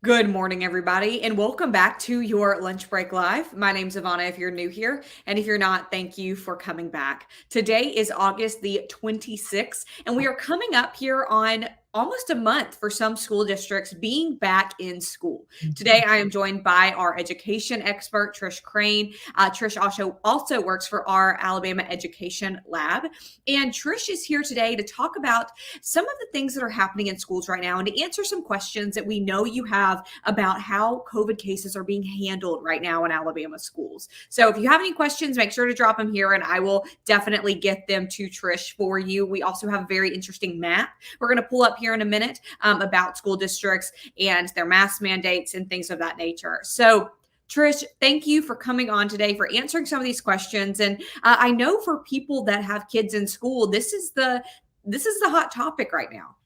Good morning, everybody, and welcome back to your Lunch Break Live. My name's Ivana if you're new here, and if you're not, thank you for coming back. Today is August the 26th, and we are coming up here on almost a month for some school districts being back in school. Today, I am joined by our education expert, Trish Crain. Trish also works for our Alabama Education Lab, and Trish is here today to talk about some of the things that are happening in schools right now and to answer some questions that we know you have about how COVID cases are being handled right now in Alabama schools. So if you have any questions, make sure to drop them here and I will definitely get them to Trish for you. We also have a very interesting map we're going to pull up here in a minute about school districts and their mask mandates and things of that nature. So Trish, thank you for coming on today, for answering some of these questions. And I know for people that have kids in school, this is the hot topic right now.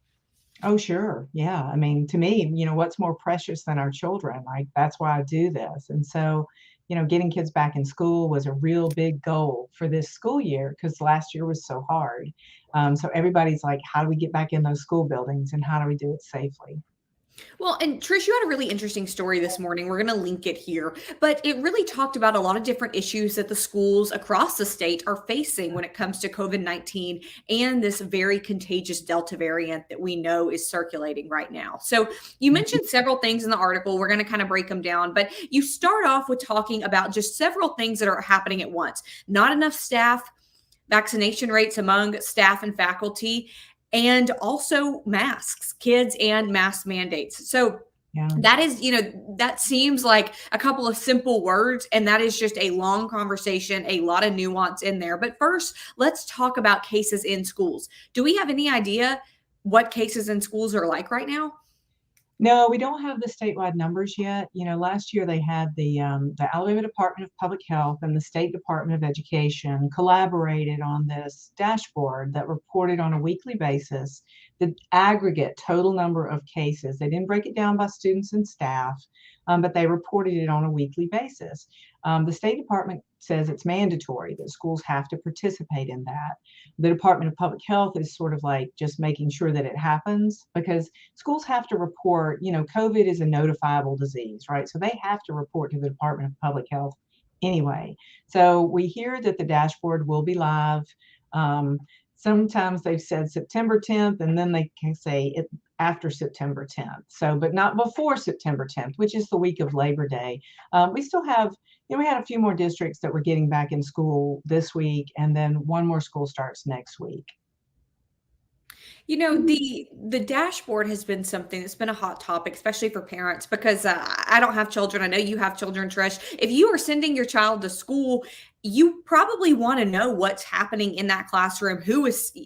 Oh, sure. Yeah. I mean, to me, what's more precious than our children? Like, that's why I do this. And so, getting kids back in school was a real big goal for this school year because last year was so hard. So everybody's like, how do we get back in those school buildings and how do we do it safely? Well, and Trish, you had a really interesting story this morning. We're going to link it here, but it really talked about a lot of different issues that the schools across the state are facing when it comes to COVID-19 and this very contagious Delta variant that we know is circulating right now. So, you mentioned several things in the article. We're going to kind of break them down, but you start off with talking about just several things that are happening at once. Not enough staff, vaccination rates among staff and faculty, and also masks, kids and mask mandates. So Yeah. that is, that seems like a couple of simple words, and that is just a long conversation, a lot of nuance in there. But first, let's talk about cases in schools. Do we have any idea what cases in schools are like right now? No, we don't have the statewide numbers yet. Last year they had the Alabama Department of Public Health and the State Department of Education collaborated on this dashboard that reported on a weekly basis the aggregate total number of cases. They didn't break it down by students and staff, but they reported it on a weekly basis. The State Department says it's mandatory that schools have to participate in that. The Department of Public Health is sort of like just making sure that it happens because schools have to report, COVID is a notifiable disease, right? So they have to report to the Department of Public Health anyway. So we hear that the dashboard will be live. Um, Sometimes they've said September 10th, and then they can say it after September 10th. So, but not before September 10th, which is the week of Labor Day. We still have, we had a few more districts that were getting back in school this week, and then one more school starts next week. The dashboard has been something that's been a hot topic, especially for parents, because I don't have children. I know you have children, Trish. If you are sending your child to school, you probably want to know what's happening in that classroom,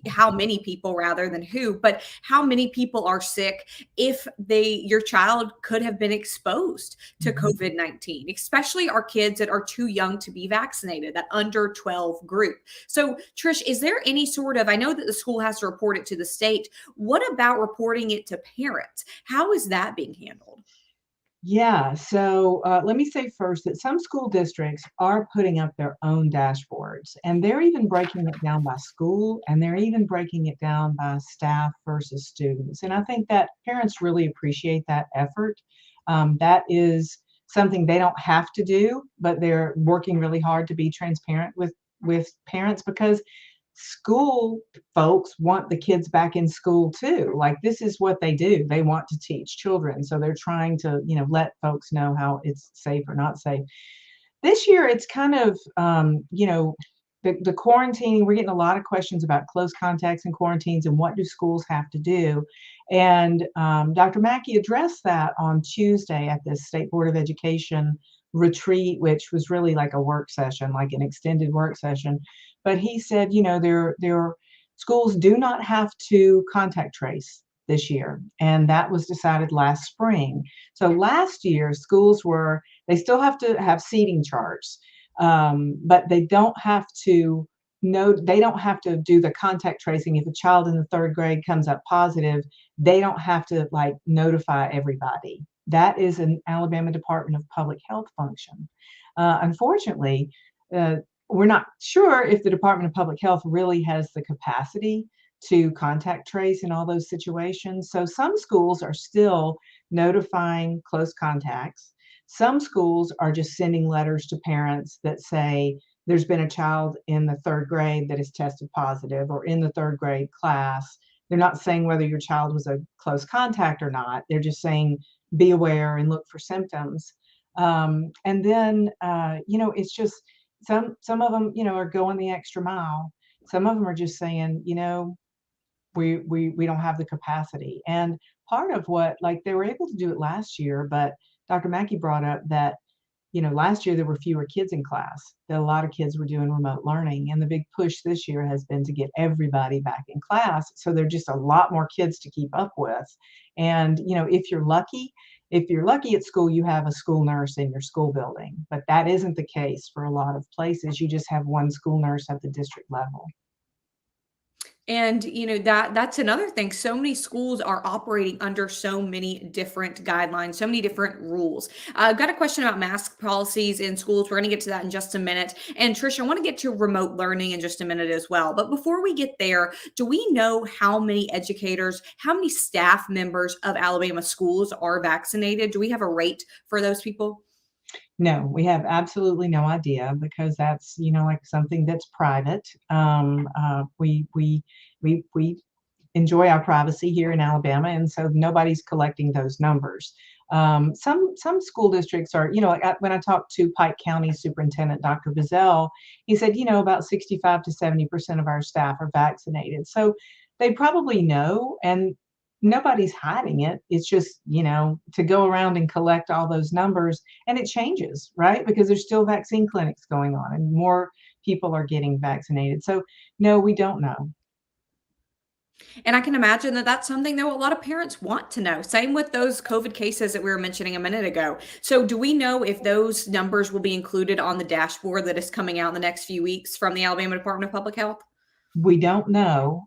how many people rather than who, but how many people are sick if your child could have been exposed to Mhm. COVID-19, especially our kids that are too young to be vaccinated, that under 12 group. So, Trish, is there any sort of, I know that the school has to report it to the state. What about reporting it to parents? How is that being handled? Yeah, so let me say first that some school districts are putting up their own dashboards, and they're even breaking it down by school, and they're even breaking it down by staff versus students. And I think that parents really appreciate that effort. That is something they don't have to do, but they're working really hard to be transparent with parents because school folks want the kids back in school too. Like, this is what they do. They want to teach children. So they're trying to, let folks know how it's safe or not safe. This year, it's kind of, the quarantining, we're getting a lot of questions about close contacts and quarantines and what do schools have to do. And Dr. Mackey addressed that on Tuesday at the State Board of Education retreat, which was really like a work session, like an extended work session. But he said, their schools do not have to contact trace this year. And that was decided last spring. So last year, they still have to have seating charts, but they don't have to they don't have to do the contact tracing. If a child in the third grade comes up positive, they don't have to like notify everybody. That is an Alabama Department of Public Health function. Unfortunately, uh, we're not sure if the Department of Public Health really has the capacity to contact trace in all those situations. So some schools are still notifying close contacts. Some schools are just sending letters to parents that say there's been a child in the third grade that has tested positive, or in the third grade class. They're not saying whether your child was a close contact or not. They're just saying be aware and look for symptoms. And then, it's just some of them, are going the extra mile. Some of them are just saying, we don't have the capacity. And part of what, like, they were able to do it last year, but Dr. Mackey brought up that, last year there were fewer kids in class, that a lot of kids were doing remote learning. And the big push this year has been to get everybody back in class. So there are just a lot more kids to keep up with. And, if you're lucky at school, you have a school nurse in your school building, but that isn't the case for a lot of places. You just have one school nurse at the district level. And that's another thing. So many schools are operating under so many different guidelines, so many different rules. I've got a question about mask policies in schools. We're going to get to that in just a minute. And Trish, I want to get to remote learning in just a minute as well. But before we get there, do we know how many educators, how many staff members of Alabama schools are vaccinated? Do we have a rate for those people? No, we have absolutely no idea, because that's, like, something that's private. We enjoy our privacy here in Alabama, and so nobody's collecting those numbers. Some school districts are, like, when I talked to Pike County Superintendent Dr. Bizzell, he said, about 65 to 70% of our staff are vaccinated. So they probably know, and nobody's hiding it. It's just, to go around and collect all those numbers, and it changes, right? Because there's still vaccine clinics going on and more people are getting vaccinated. So no, we don't know. And I can imagine that that's something that a lot of parents want to know. Same with those COVID cases that we were mentioning a minute ago. So, do we know if those numbers will be included on the dashboard that is coming out in the next few weeks from the Alabama Department of Public Health? We don't know.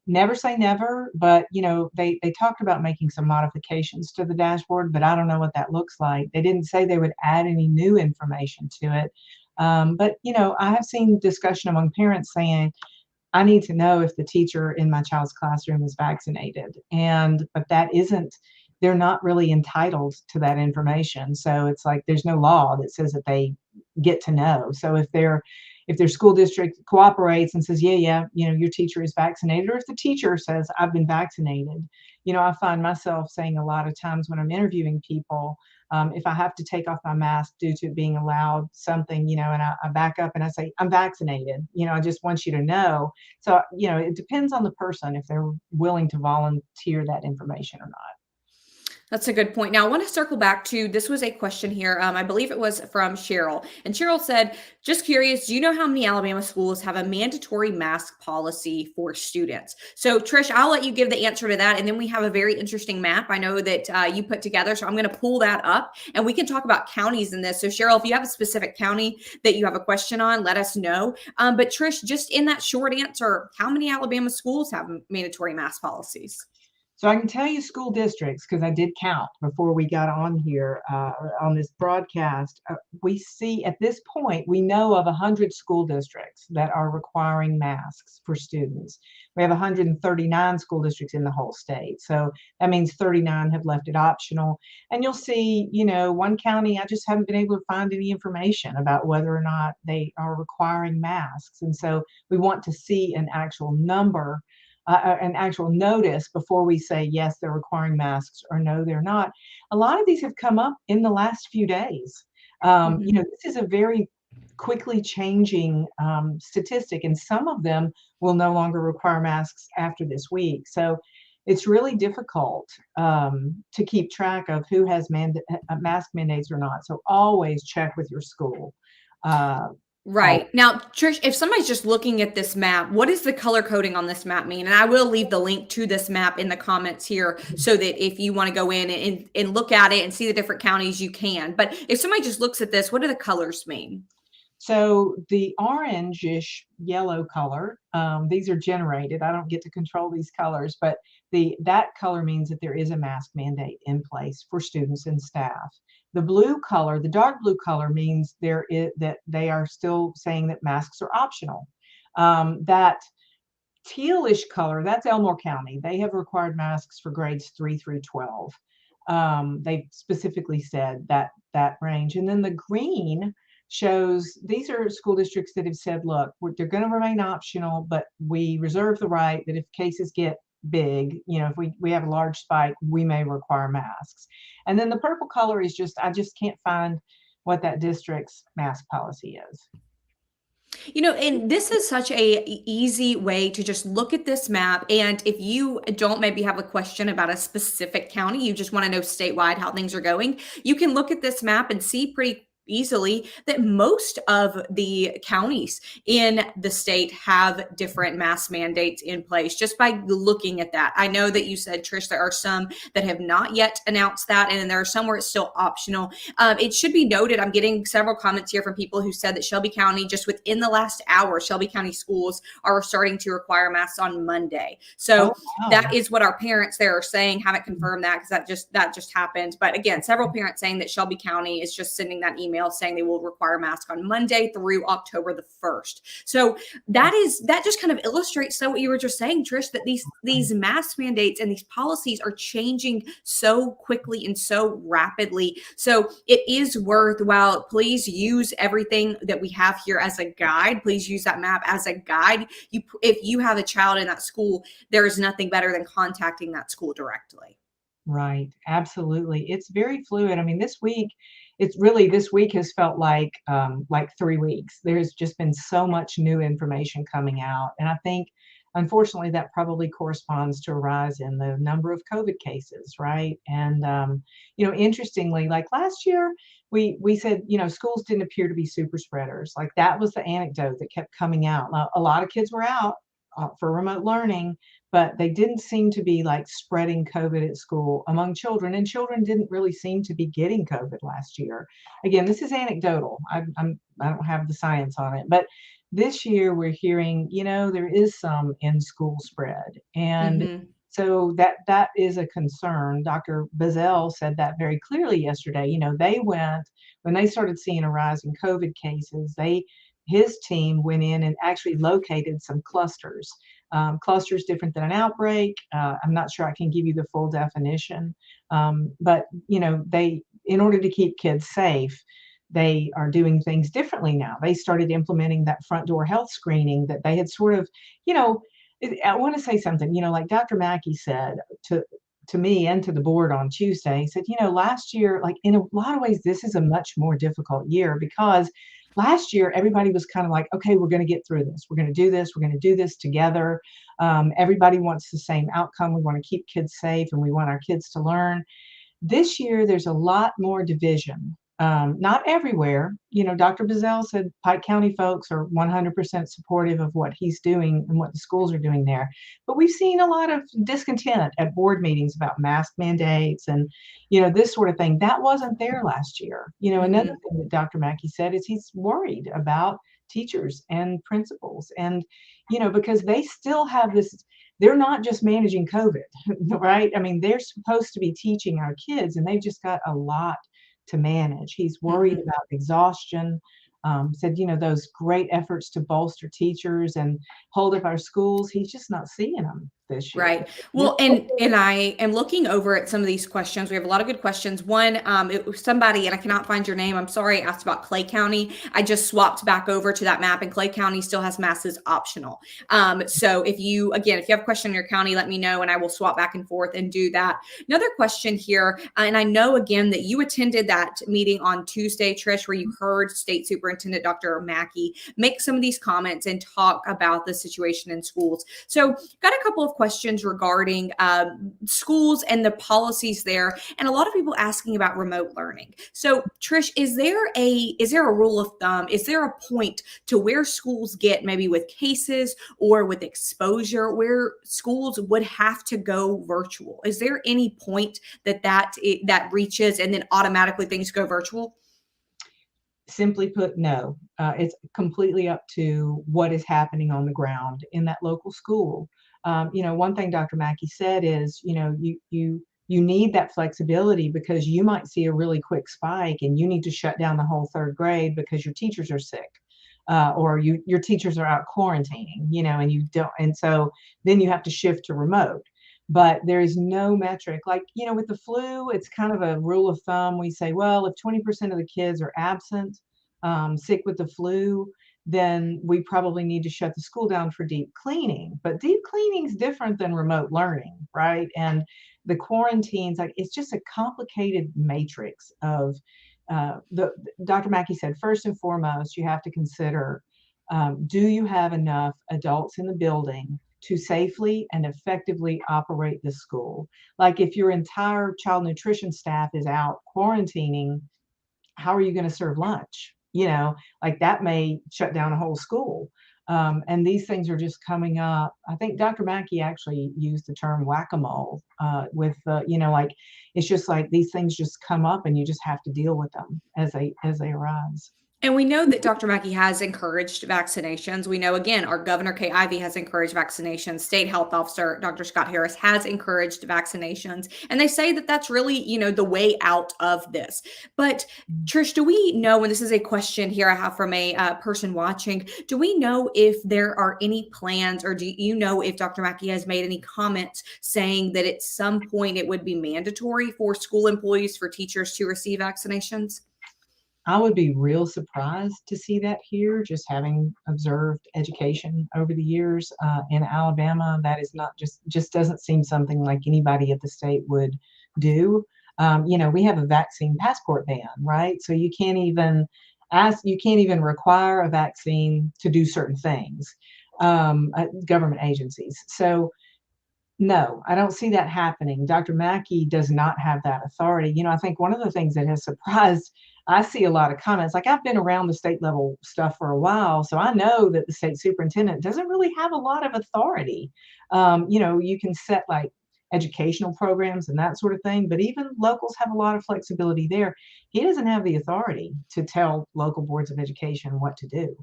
Never say never, but they talked about making some modifications to the dashboard, but I don't know what that looks like. They didn't say they would add any new information to it. But I have seen discussion among parents saying, I need to know if the teacher in my child's classroom is vaccinated. But that isn't, they're not really entitled to that information. So it's like there's no law that says that they get to know. So if their school district cooperates and says, yeah, your teacher is vaccinated, or if the teacher says, I've been vaccinated, I find myself saying a lot of times when I'm interviewing people, if I have to take off my mask due to being allowed something, and I back up and I say, I'm vaccinated, I just want you to know. So, it depends on the person if they're willing to volunteer that information or not. That's a good point. Now, I want to circle back to this was a question here. I believe it was from Cheryl. And Cheryl said, just curious, do you know how many Alabama schools have a mandatory mask policy for students? So, Trish, I'll let you give the answer to that. And then we have a very interesting map I know that you put together. So, I'm going to pull that up and we can talk about counties in this. So, Cheryl, if you have a specific county that you have a question on, let us know. But, Trish, just in that short answer, how many Alabama schools have mandatory mask policies? So I can tell you school districts, because I did count before we got on here on this broadcast. We see at this point, we know of 100 school districts that are requiring masks for students. We have 139 school districts in the whole state. So that means 39 have left it optional. And you'll see, one county, I just haven't been able to find any information about whether or not they are requiring masks. And so we want to see an actual number, an actual notice before we say, yes, they're requiring masks, or no, they're not. A lot of these have come up in the last few days. This is a very quickly changing statistic, and some of them will no longer require masks after this week. So it's really difficult to keep track of who has mask mandates or not. So always check with your school. Right. Now, Trish, if somebody's just looking at this map, what does the color coding on this map mean? And I will leave the link to this map in the comments here so that if you want to go in and look at it and see the different counties, you can. But if somebody just looks at this, what do the colors mean? So the orangish yellow color, these are generated. I don't get to control these colors, but that color means that there is a mask mandate in place for students and staff. The blue color, the dark blue color, means that they are still saying that masks are optional. That tealish color, that's Elmore County. They have required masks for grades 3 through 12. They specifically said that range. And then the green shows these are school districts that have said, look, they're going to remain optional, but we reserve the right that if cases get big, if we have a large spike, we may require masks. And then the purple color is I just can't find what that district's mask policy is. And this is such a easy way to just look at this map. And if you don't maybe have a question about a specific county, you just want to know statewide how things are going, you can look at this map and see pretty easily that most of the counties in the state have different mask mandates in place just by looking at that. I know that you said, Trish, there are some that have not yet announced that, and then there are some where it's still optional. It should be noted, I'm getting several comments here from people who said that Shelby County, just within the last hour, Shelby County schools are starting to require masks on Monday. So wow. That is what our parents there are saying. Haven't confirmed that because that just happened. But again, several parents saying that Shelby County is just sending that email saying they will require masks on Monday through October the 1st. So that just kind of illustrates what you were just saying, Trish, that these mask mandates and these policies are changing so quickly and so rapidly. So it is worthwhile. Please use everything that we have here as a guide. Please use that map as a guide. If you have a child in that school, there is nothing better than contacting that school directly. Right. Absolutely. It's very fluid. I mean, this week has felt like 3 weeks. There's just been so much new information coming out. And I think, unfortunately, that probably corresponds to a rise in the number of COVID cases, right? And, interestingly, like last year, we said, schools didn't appear to be super spreaders. Like that was the anecdote that kept coming out. Now, a lot of kids were out for remote learning, but they didn't seem to be like spreading COVID at school among children, and children didn't really seem to be getting COVID last year. Again, this is anecdotal. I don't have the science on it, but this year we're hearing, there is some in-school spread, and so that is a concern. Dr. Bazell said that very clearly yesterday. When they started seeing a rise in COVID cases, his team went in and actually located some clusters. Clusters different than an outbreak. I'm not sure I can give you the full definition, but in order to keep kids safe, they are doing things differently now. They started implementing that front door health screening that they had sort of, I want to say something, like Dr. Mackey said to me and to the board on Tuesday, he said, last year, like in a lot of ways, this is a much more difficult year because last year, everybody was kind of like, okay, we're going to get through this. We're going to do this. We're going to do this together. Everybody wants the same outcome. We want to keep kids safe and we want our kids to learn. This year, there's a lot more division. Not everywhere. Dr. Bazell said Pike County folks are 100% supportive of what he's doing and what the schools are doing there. But we've seen a lot of discontent at board meetings about mask mandates and, this sort of thing. That wasn't there last year. Another thing that Dr. Mackey said is he's worried about teachers and principals and, because they still have this, they're not just managing COVID, right? I mean, they're supposed to be teaching our kids and they've just got a lot to manage. He's worried about exhaustion. Said, those great efforts to bolster teachers and hold up our schools, he's just not seeing them this year. Right. Well, and I am looking over at some of these questions. We have a lot of good questions. One, it was somebody, and I cannot find your name, I'm sorry, asked about Clay County. I just swapped back over to that map, and Clay County still has masks optional. So if you have a question in your county, let me know, and I will swap back and forth and do that. Another question here, and I know, again, that you attended that meeting on Tuesday, Trish, where you heard State Superintendent Dr. Mackey make some of these comments and talk about the situation in schools. So got a couple of questions regarding schools and the policies there, and a lot of people asking about remote learning. So Trish, is there a rule of thumb? Is there a point to where schools get maybe with cases or with exposure where schools would have to go virtual? Is there any point that reaches and then automatically things go virtual? Simply put, no. It's completely up to what is happening on the ground in that local school. One thing Dr. Mackey said is, you need that flexibility because you might see a really quick spike and you need to shut down the whole third grade because your teachers are sick. or your teachers are out quarantining, and you don't, and so then you have to shift to remote. But there is no metric like, with the flu, it's kind of a rule of thumb. We say, well, if 20% of the kids are absent, sick with the flu, then we probably need to shut the school down for deep cleaning. But deep cleaning is different than remote learning, right? And the quarantines, like, it's just a complicated matrix of the Dr. Mackey said, first and foremost, you have to consider, do you have enough adults in the building to safely and effectively operate the school? Like, if your entire child nutrition staff is out quarantining, how are you going to serve lunch? Like, that may shut down a whole school. And these things are just coming up. I think Dr. Mackey actually used the term whack-a-mole with, like, it's just like these things just come up and you just have to deal with them as they arise. And we know that Dr. Mackey has encouraged vaccinations. We know, again, our Governor Kay Ivey has encouraged vaccinations. State Health Officer Dr. Scott Harris has encouraged vaccinations. And they say that that's really, the way out of this. But Trish, do we know, and this is a question here I have from a person watching, do we know if there are any plans, or do you know if Dr. Mackey has made any comments saying that at some point it would be mandatory for school employees, for teachers to receive vaccinations? I would be real surprised to see that here, just having observed education over the years in Alabama. That is not just doesn't seem something like anybody at the state would do. We have a vaccine passport ban, right? So you can't even require a vaccine to do certain things, government agencies. So no, I don't see that happening. Dr. Mackey does not have that authority. I think one of the things that has surprised, I see a lot of comments, like, I've been around the state level stuff for a while, so I know that the state superintendent doesn't really have a lot of authority. You can set like educational programs and that sort of thing, but even locals have a lot of flexibility there. He doesn't have the authority to tell local boards of education what to do.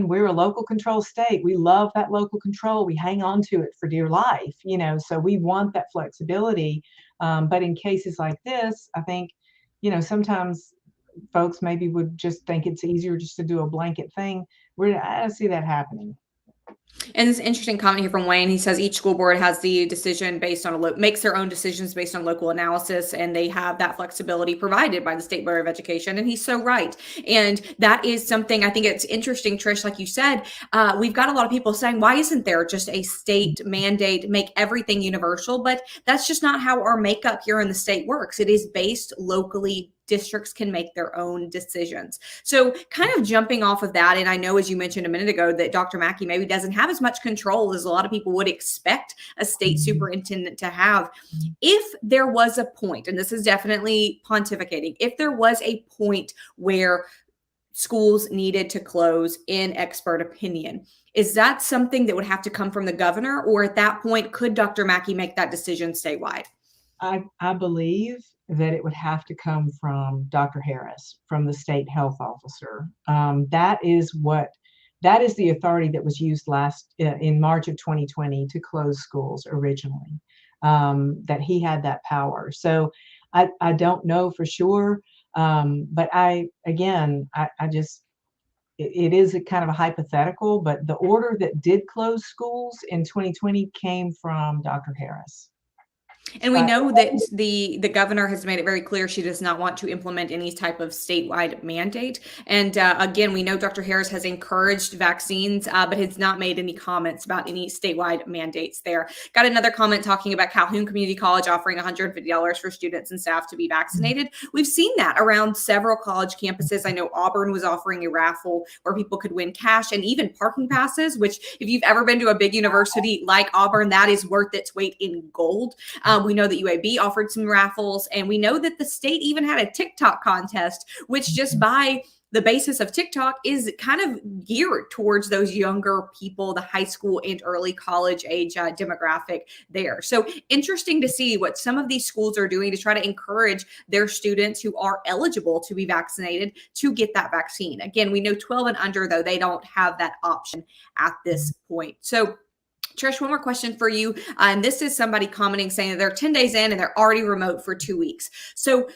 We're a local control state. We love that local control. We hang on to it for dear life, so we want that flexibility. But in cases like this, I think, sometimes folks maybe would just think it's easier just to do a blanket thing. I don't see that happening. And this interesting comment here from Wayne. He says each school board has the decision based on makes their own decisions based on local analysis, and they have that flexibility provided by the State Board of Education. And he's so right. And that is something I think it's interesting, Trish. Like you said, we've got a lot of people saying, "Why isn't there just a state mandate, make everything universal?" But that's just not how our makeup here in the state works. It is based locally. Districts can make their own decisions. So kind of jumping off of that, and I know, as you mentioned a minute ago, that Dr. Mackey maybe doesn't have as much control as a lot of people would expect a state superintendent to have. If there was a point, and this is definitely pontificating, if there was a point where schools needed to close in expert opinion, is that something that would have to come from the governor, or at that point, could Dr. Mackey make that decision statewide? I believe that it would have to come from Dr. Harris, from the state health officer. That is the authority that was used in March of 2020 to close schools originally. That he had that power. So I don't know for sure, but it is a kind of a hypothetical. But the order that did close schools in 2020 came from Dr. Harris. And we know that the governor has made it very clear she does not want to implement any type of statewide mandate. And again, we know Dr. Harris has encouraged vaccines, but has not made any comments about any statewide mandates there. Got another comment talking about Calhoun Community College offering $150 for students and staff to be vaccinated. We've seen that around several college campuses. I know Auburn was offering a raffle where people could win cash and even parking passes, which, if you've ever been to a big university like Auburn, that is worth its weight in gold. We know that UAB offered some raffles, and we know that the state even had a TikTok contest, which just by the basis of TikTok is kind of geared towards those younger people, the high school and early college age demographic there. So interesting to see what some of these schools are doing to try to encourage their students who are eligible to be vaccinated to get that vaccine. Again, we know 12 and under, though, they don't have that option at this point. So Trish, one more question for you. And this is somebody commenting saying that they're 10 days in and they're already remote for 2 weeks. So,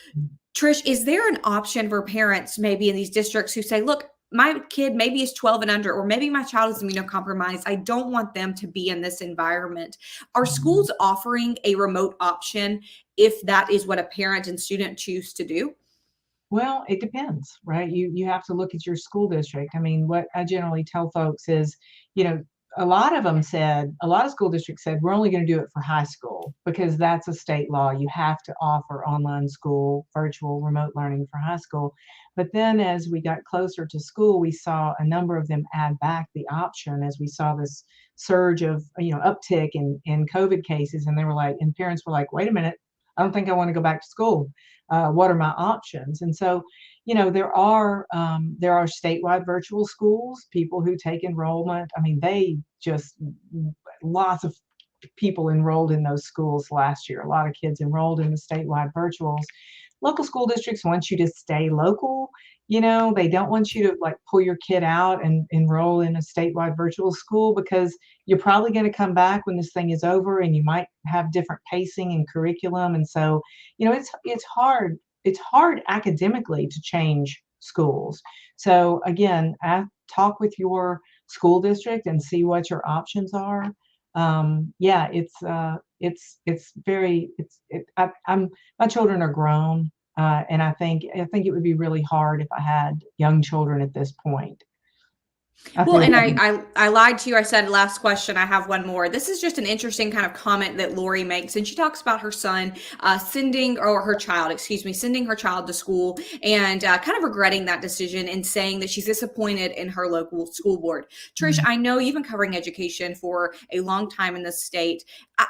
Trish, is there an option for parents maybe in these districts who say, look, my kid maybe is 12 and under, or maybe my child is immunocompromised. I don't want them to be in this environment. Are Mhm. schools offering a remote option if that is what a parent and student choose to do? Well, it depends, right? You have to look at your school district. I mean, what I generally tell folks is, you know, a lot of school districts said, we're only going to do it for high school because that's a state law. You have to offer online school, virtual, remote learning for high school. But then as we got closer to school, we saw a number of them add back the option as we saw this surge of, uptick in COVID cases. And they were like, and parents were like, wait a minute, I don't think I want to go back to school. What are my options? And so, there are statewide virtual schools, people who take enrollment. I mean, they just lots of people enrolled in those schools last year. A lot of kids enrolled in the statewide virtuals. Local school districts want you to stay local. They don't want you to like pull your kid out and enroll in a statewide virtual school because you're probably going to come back when this thing is over and you might have different pacing and curriculum. And so, it's hard academically to change schools. So again, talk with your school district and see what your options are. Yeah, it's very it's it, I'm my children are grown, and I think it would be really hard if I had young children at this point. I Well, feel and I, like, I I lied to you. I said last question. I have one more. This is just an interesting kind of comment that Lori makes, and she talks about her son sending or her child, excuse me, sending her child to school and kind of regretting that decision and saying that she's disappointed in her local school board. Trish, mm, I know you've been covering education for a long time in this state.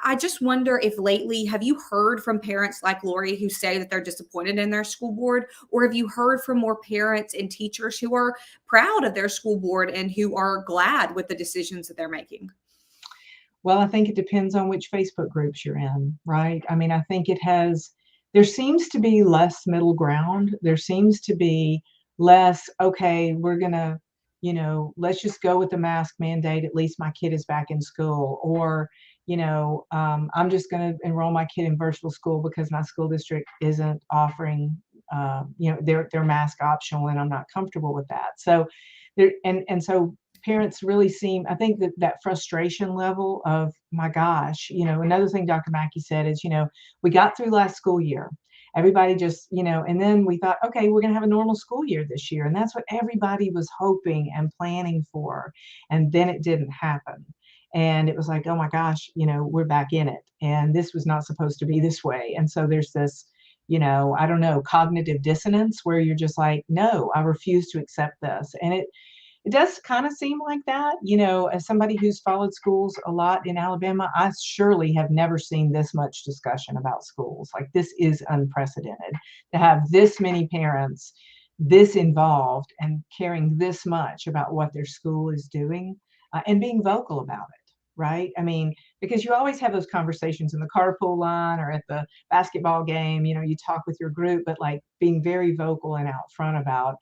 I just wonder if lately have you heard from parents like Lori who say that they're disappointed in their school board, or have you heard from more parents and teachers who are proud of their school board and who are glad with the decisions that they're making? well, I think it depends on which Facebook groups you're in, right? I mean, I think there seems to be less middle ground. There seems to be less, okay, we're gonna, let's just go with the mask mandate. At least my kid is back in school. Or, I'm just gonna enroll my kid in virtual school because my school district isn't offering, their mask optional, and I'm not comfortable with that. So so parents really seem, I think that frustration level of, my gosh, another thing Dr. Mackey said is, we got through last school year. Everybody just, and then we thought, okay, we're going to have a normal school year this year. And that's what everybody was hoping and planning for. And then it didn't happen. And it was like, oh my gosh, we're back in it. And this was not supposed to be this way. And so there's this, I don't know, cognitive dissonance where you're just like, no, I refuse to accept this. And it does kind of seem like that. As somebody who's followed schools a lot in Alabama, I surely have never seen this much discussion about schools. Like, this is unprecedented to have this many parents this involved and caring this much about what their school is doing, and being vocal about it. Right. I mean, because you always have those conversations in the carpool line or at the basketball game, you talk with your group, but like being very vocal and out front about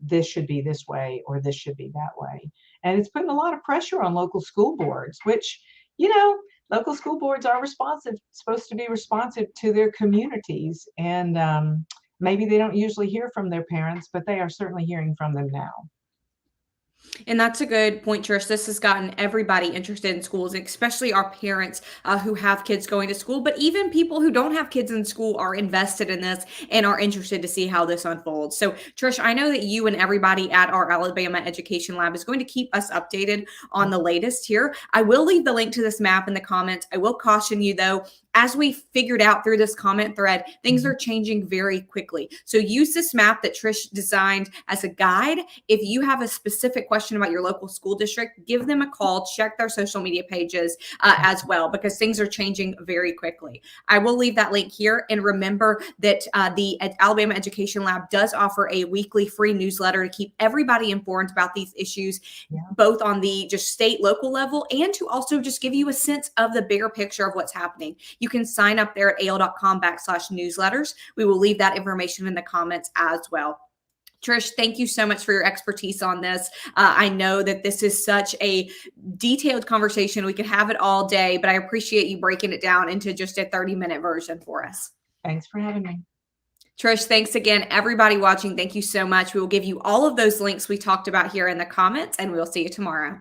this should be this way or this should be that way. And it's putting a lot of pressure on local school boards, which, you know, local school boards are supposed to be responsive to their communities. And maybe they don't usually hear from their parents, but they are certainly hearing from them now. And that's a good point, Trish. This has gotten everybody interested in schools, especially our parents who have kids going to school. But even people who don't have kids in school are invested in this and are interested to see how this unfolds. So, Trish, I know that you and everybody at our Alabama Education Lab is going to keep us updated on the latest here. I will leave the link to this map in the comments. I will caution you, though, as we figured out through this comment thread, things Mhm. are changing very quickly. So use this map that Trish designed as a guide. If you have a specific question about your local school district, give them a call, check their social media pages as well, because things are changing very quickly. I will leave that link here. And remember that the Alabama Education Lab does offer a weekly free newsletter to keep everybody informed about these issues, Yeah. both on the just state, local level, and to also just give you a sense of the bigger picture of what's happening. You can sign up there at AL.com /newsletters. We will leave that information in the comments as well. Trish, thank you so much for your expertise on this. I know that this is such a detailed conversation. We could have it all day, but I appreciate you breaking it down into just a 30-minute version for us. Thanks for having me. Trish, thanks again. Everybody watching, thank you so much. We will give you all of those links we talked about here in the comments, and we'll see you tomorrow.